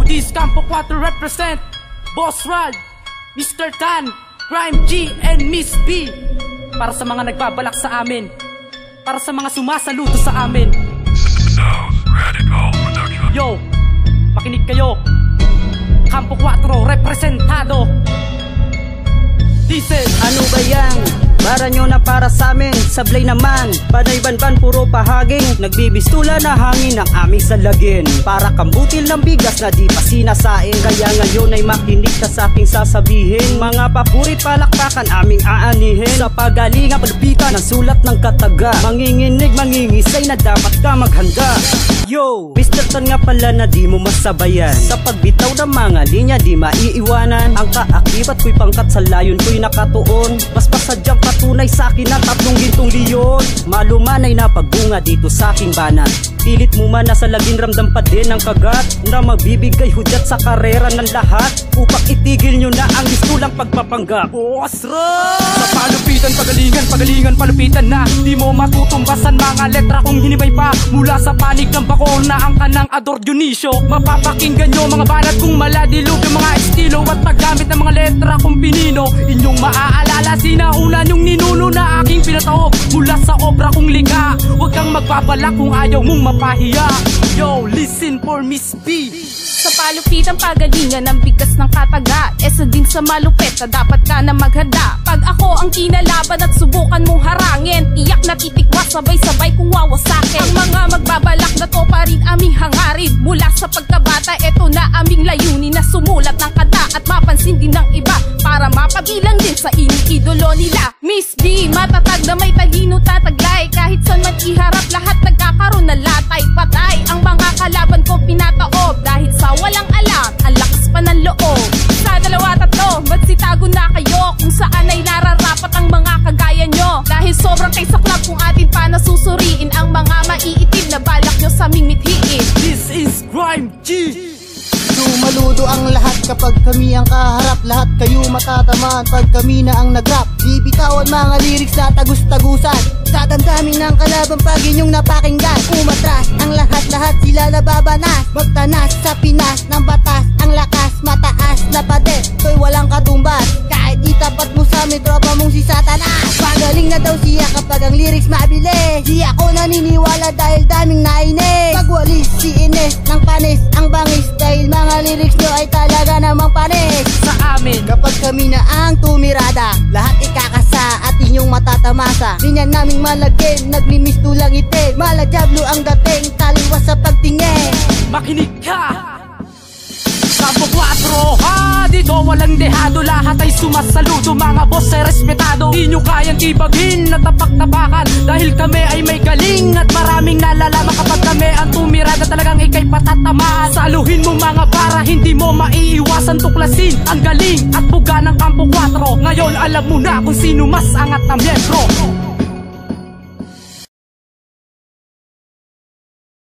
this Campo 4 represent Boss Rad, Mr. Tan, Crime G, and Miss B. Para sa mga nagbabalak sa amin, para sa mga sumasaludo sa amin. Yo, makinig kayo. Campo 4 representado. Diesel. Ano ba yan? Para nyo na para sa amin, sablay naman. Panay banban, puro pahaging. Nagbibistula na hangin ang aming salagin. Para kambutil ng bigas na di pa sinasain. Kaya ngayon ay makinig ka sa aking sasabihin. Mga papuri palakpakan aming aanihin. Sa pagalingan palupitan ng sulat ng kataga. Manginginig, mangingisay na dapat ka maghanda. Yo, Mr. Tan nga pala na di mo masabayan. Sa pagbitaw ng mga linya di maiiwanan. Ang kaakibat ko'y pangkat sa layon ko'y nakatuon. Mas pasadyang patunay sa'kin na 3 gintong leon. Malumanay na pagbunga dito sa aking banat. Pilit mo man nasa laging ramdam pa din ang kagat na magbibigay hudyat sa karera ng lahat. Upang itigil nyo na ang listulang pagpapanggap. Boss Rad! Sa palupitan, pagalingan, pagalingan, palupitan na. Di mo matutumbasan mga letra kung hinibay pa. Mula sa panig ng bako na ang kanang Ador Dionisio. Mapapakinggan nyo mga banat kung maladilog yung mga estilo. At paggamit ng mga letra kung pinino. Inyong maaalala sinaunan yung ninuno na aking pinataob. Mula sa obra kong liga. Huwag kang magbabalak kung ayaw mong mapahiya. Yo, listen for Miss B. Sa palupitan pagalingan ng bigas ng kataga. Esa din sa malupet na dapat ka na maghanda. Pag ako ang kinalaban at subukan mong harangin, iyak na titikwa sabay-sabay kung wawasakin. Ang mga magbabalak na to pa rin aming hangarin. Mula sa pagkabata eto na aming layunin na sumulat ng kanta at mapansin din ng iba. Para mapabilang din sa iniidolo nila. Miss B, matatag na may talino tataglay. Kahit saan man iharap lahat nagkakaroon na latay. Patay ang mga kalaban ko pinataob. Dahil sa walang alam, ang lakas pa ng loob. Sa 2-3, magsitago na kayo kung saan ay nararapat ang mga kagaya nyo. Dahil sobrang kay saklap kung atin pa nasusuriin ang mga maiitim na balak nyo sa aming mithiin. This is Crime G. Lumaludo ang lahat kapag kami ang kaharap. Lahat kayo matatamaan pag kami na ang nag-rap. Bibitawan mga lyrics na tagus-tagusan. Sa damdamin ng kalaban pag inyong napakinggan. Umatras ang lahat-lahat sila nababanas. Magtanas sa Pinas ng batas. Ang lakas mataas na pader, to'y walang katumbas. Kahit itapat mo sa amin tropa mong si Satanas. Pagaling na daw siya kapag ang lyrics mabilis. Di ako naniniwala dahil daming nainis. Pagwalis si Ines ng panis ang bangis. Dahil mga lyrics nyo ay talaga namang panis. Sa amin kapag kami na ang tumirada, lahat ikakasa at inyong matatamasa. Linyan naming malagin, naglimis tulang itim. Malajablo ang dating, taliwas sa pagtingin. makinig ka. Campo 4, ha, dito walang dehado. Lahat ay sumasaludo, mga boss ay respetado. Di nyo kayang tibagin at tapak-tapakan. Dahil kami ay may galing at maraming nalalaman. Kapag kami ang tumirada talagang ikay patatamaan. Saluhin mo mga para hindi mo maiiwasan tuklasin ang galing at buga ng Campo 4. Ngayon alam mo na kung sino mas angat na miyembro.